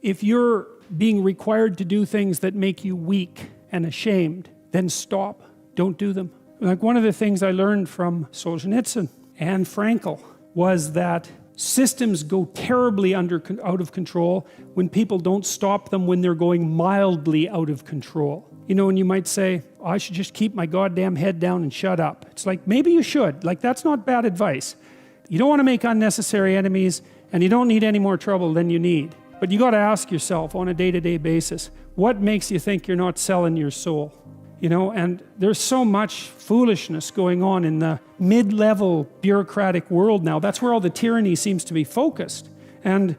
if you're being required to do things that make you weak and ashamed, then stop. Don't do them. Like one of the things I learned from Solzhenitsyn and Frankl was that systems go terribly out of control when people don't stop them when they're going mildly out of control. You know, and you might say, oh, I should just keep my goddamn head down and shut up. It's like, maybe you should. Like, that's not bad advice. You don't want to make unnecessary enemies, and you don't need any more trouble than you need. But you got to ask yourself on a day-to-day basis, what makes you think you're not selling your soul? You know, and there's so much foolishness going on in the mid-level bureaucratic world now. That's where all the tyranny seems to be focused. And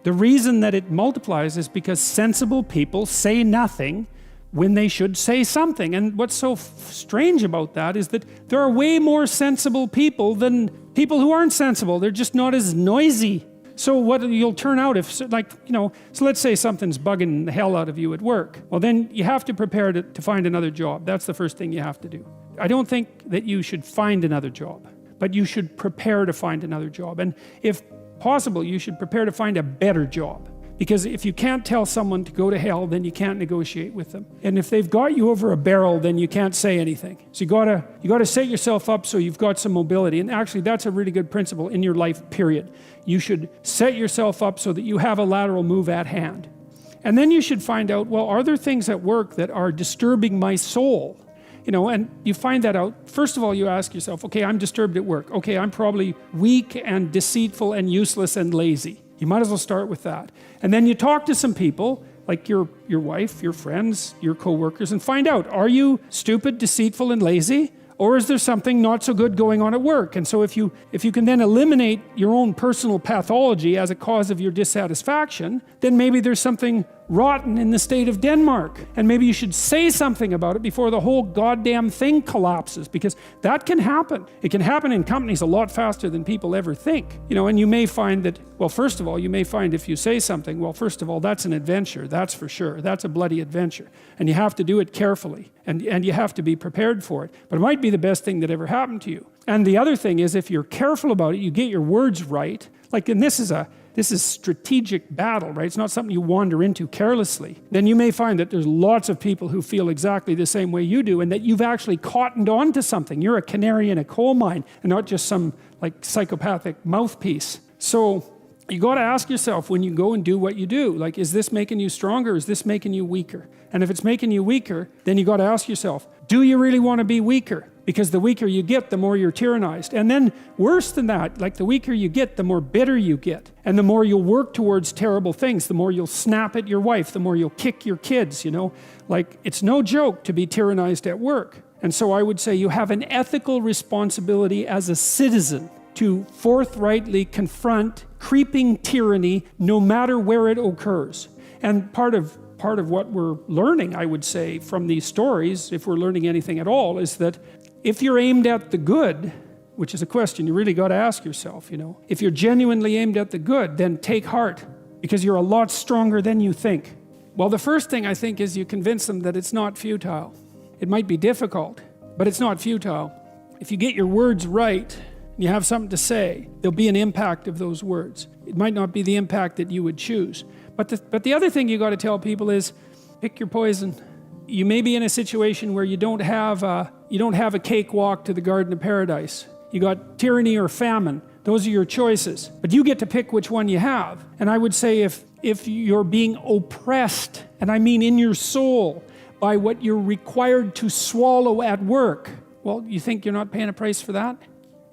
the reason that it multiplies is because sensible people say nothing when they should say something. And what's so strange about that is that there are way more sensible people than people who aren't sensible. They're just not as noisy. So what you'll turn out if, like, you know, so let's say something's bugging the hell out of you at work. Well, then you have to prepare to find another job. That's the first thing you have to do. I don't think that you should find another job, but you should prepare to find another job. And if possible, you should prepare to find a better job. Because if you can't tell someone to go to hell, then you can't negotiate with them. And if they've got you over a barrel, then you can't say anything. So you gotta set yourself up so you've got some mobility. And actually, that's a really good principle in your life, period. You should set yourself up so that you have a lateral move at hand. And then you should find out, well, are there things at work that are disturbing my soul? You know, and you find that out. First of all, you ask yourself, okay, I'm disturbed at work. Okay, I'm probably weak and deceitful and useless and lazy. You might as well start with that. And then you talk to some people, like your wife, your friends, your co-workers, and find out, are you stupid, deceitful, and lazy? Or is there something not so good going on at work? And so if you can then eliminate your own personal pathology as a cause of your dissatisfaction, then maybe there's something rotten in the state of Denmark. And maybe you should say something about it before the whole goddamn thing collapses, because that can happen. It can happen in companies a lot faster than people ever think. You know, and you may find that, well, first of all, you may find if you say something, well, first of all, that's an adventure, that's for sure. That's a bloody adventure. And you have to do it carefully, and you have to be prepared for it. But it might be the best thing that ever happened to you. And the other thing is, if you're careful about it, you get your words right. Like, and this is strategic battle, right? It's not something you wander into carelessly. Then you may find that there's lots of people who feel exactly the same way you do, and that you've actually cottoned on to something. You're a canary in a coal mine, and not just some like psychopathic mouthpiece. So you got to ask yourself when you go and do what you do, like, is this making you stronger? Is this making you weaker? And if it's making you weaker, then you got to ask yourself, do you really want to be weaker? Because the weaker you get, the more you're tyrannized. And then worse than that, like the weaker you get, the more bitter you get. And the more you'll work towards terrible things, the more you'll snap at your wife, the more you'll kick your kids, you know. Like, it's no joke to be tyrannized at work. And so I would say you have an ethical responsibility as a citizen to forthrightly confront creeping tyranny no matter where it occurs. And part of what we're learning, I would say, from these stories, if we're learning anything at all, is that if you're aimed at the good, which is a question you really got to ask yourself, you know, if you're genuinely aimed at the good, then take heart, because you're a lot stronger than you think. Well, the first thing I think is you convince them that it's not futile. It might be difficult, but it's not futile. If you get your words right, and you have something to say, there'll be an impact of those words. It might not be the impact that you would choose. But the other thing you got to tell people is, pick your poison. You may be in a situation where you don't have a cakewalk to the Garden of Paradise. You got tyranny or famine. Those are your choices. But you get to pick which one you have. And I would say if you're being oppressed, and I mean in your soul, by what you're required to swallow at work, well, you think you're not paying a price for that?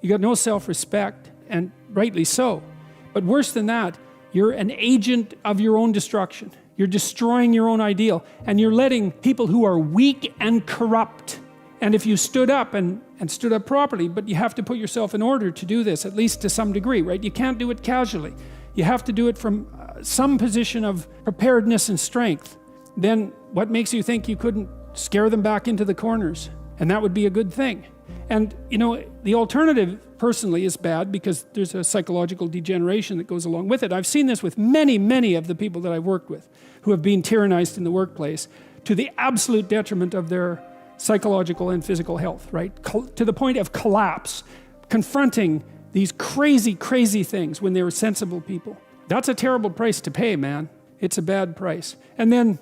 You got no self-respect, and rightly so. But worse than that, you're an agent of your own destruction. You're destroying your own ideal, and you're letting people who are weak and corrupt. And if you stood up and stood up properly, but you have to put yourself in order to do this, at least to some degree, right? You can't do it casually. You have to do it from some position of preparedness and strength. Then what makes you think you couldn't scare them back into the corners? And that would be a good thing. And, you know, the alternative, personally, is bad because there's a psychological degeneration that goes along with it. I've seen this with many of the people that I've worked with who have been tyrannized in the workplace to the absolute detriment of their psychological and physical health, right? To the point of collapse, confronting these crazy things when they were sensible people. That's a terrible price to pay, man. It's a bad price. And then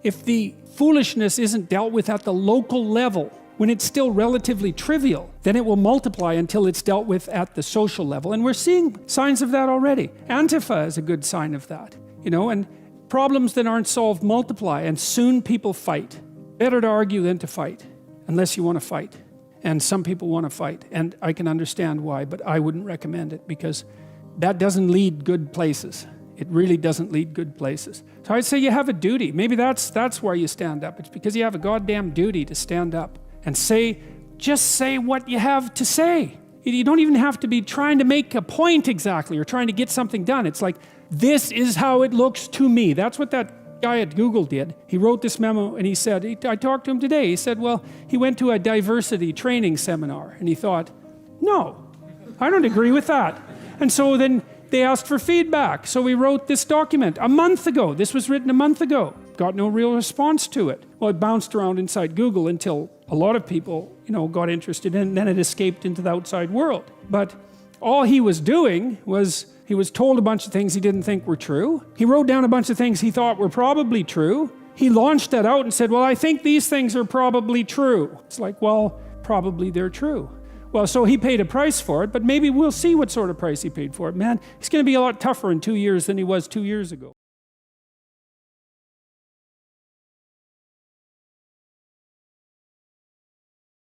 if the foolishness isn't dealt with at the local level, when it's still relatively trivial, then it will multiply until it's dealt with at the social level. And we're seeing signs of that already. Antifa is a good sign of that, and problems that aren't solved multiply, and soon people fight. Better to argue than to fight, unless you want to fight. And some people want to fight, and I can understand why, but I wouldn't recommend it, because that doesn't lead good places. It really doesn't lead good places. So I'd say you have a duty. Maybe that's why you stand up. It's because you have a goddamn duty to stand up and just say what you have to say. You don't even have to be trying to make a point exactly or trying to get something done. It's like, this is how it looks to me. That's what that guy at Google did. He wrote this memo and he said, I talked to him today. He said, well, he went to a diversity training seminar and he thought, no, I don't agree with that. And so then they asked for feedback. So we wrote this document a month ago. This was written a month ago. Got no real response to it. Well, it bounced around inside Google until a lot of people, got interested in it, and then it escaped into the outside world. But all he was doing was he was told a bunch of things he didn't think were true. He wrote down a bunch of things he thought were probably true. He launched that out and said, well, I think these things are probably true. It's like, well, probably they're true. Well, so he paid a price for it, but maybe we'll see what sort of price he paid for it. Man, he's going to be a lot tougher in 2 years than he was 2 years ago.